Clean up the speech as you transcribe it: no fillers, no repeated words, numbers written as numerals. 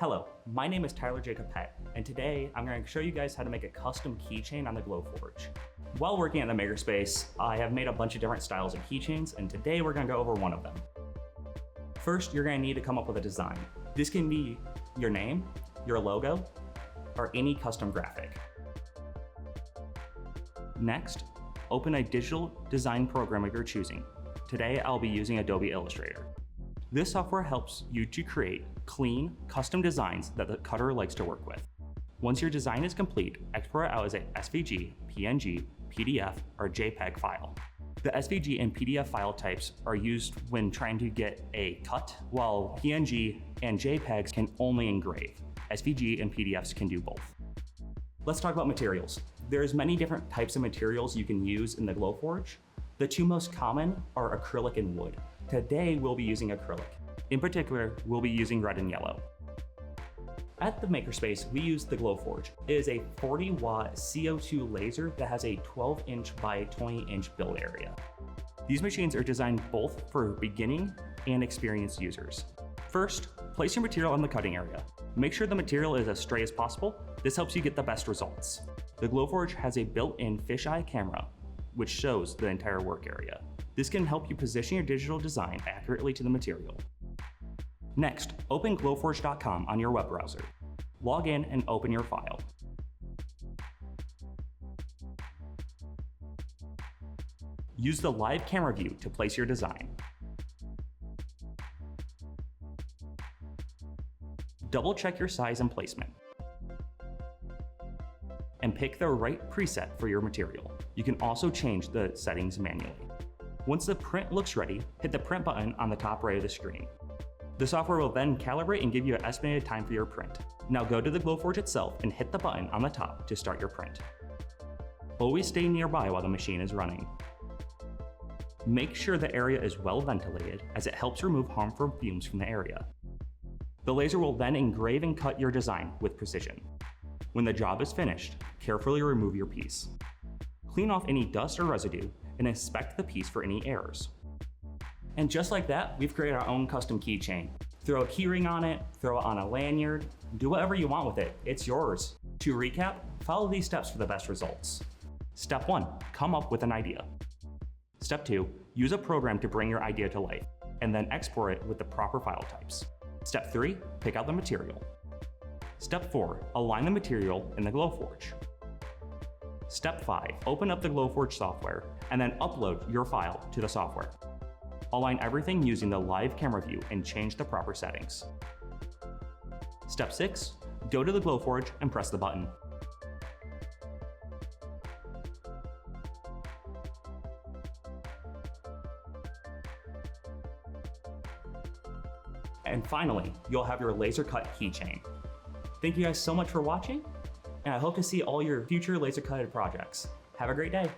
Hello, my name is Tyler Jacob Pett, and today I'm going to show you guys how to make a custom keychain on the Glowforge. While working at the Makerspace, I have made a bunch of different styles of keychains, and today we're going to go over one of them. First, you're going to need to come up with a design. This can be your name, your logo, or any custom graphic. Next, open a digital design program of your choosing. Today, I'll be using Adobe Illustrator. This software helps you to create clean, custom designs that the cutter likes to work with. Once your design is complete, export it out as a SVG, PNG, PDF, or JPEG file. The SVG and PDF file types are used when trying to get a cut, while PNG and JPEGs can only engrave. SVG and PDFs can do both. Let's talk about materials. There's many different types of materials you can use in the Glowforge. The two most common are acrylic and wood. Today, we'll be using acrylic. In particular, we'll be using red and yellow. At the Makerspace, we use the Glowforge. It is a 40-watt CO2 laser that has a 12-inch by 20-inch build area. These machines are designed both for beginning and experienced users. First, place your material on the cutting area. Make sure the material is as straight as possible. This helps you get the best results. The Glowforge has a built-in fisheye camera, which shows the entire work area. This can help you position your digital design accurately to the material. Next, open glowforge.com on your web browser. Log in and open your file. Use the live camera view to place your design. Double check your size and placement. And pick the right preset for your material. You can also change the settings manually. Once the print looks ready, hit the print button on the top right of the screen. The software will then calibrate and give you an estimated time for your print. Now go to the Glowforge itself and hit the button on the top to start your print. Always stay nearby while the machine is running. Make sure the area is well ventilated, as it helps remove harmful fumes from the area. The laser will then engrave and cut your design with precision. When the job is finished, carefully remove your piece. Clean off any dust or residue and inspect the piece for any errors. And just like that, we've created our own custom keychain. Throw a keyring on it, throw it on a lanyard, do whatever you want with it, it's yours. To recap, follow these steps for the best results. Step 1, come up with an idea. Step 2, use a program to bring your idea to life, and then export it with the proper file types. Step 3, pick out the material. Step 4, align the material in the Glowforge. Step 5, open up the Glowforge software and then upload your file to the software. Align everything using the live camera view and change the proper settings. Step 6, go to the Glowforge and press the button. And finally, you'll have your laser cut keychain. Thank you guys so much for watching, and I hope to see all your future laser cutted projects. Have a great day.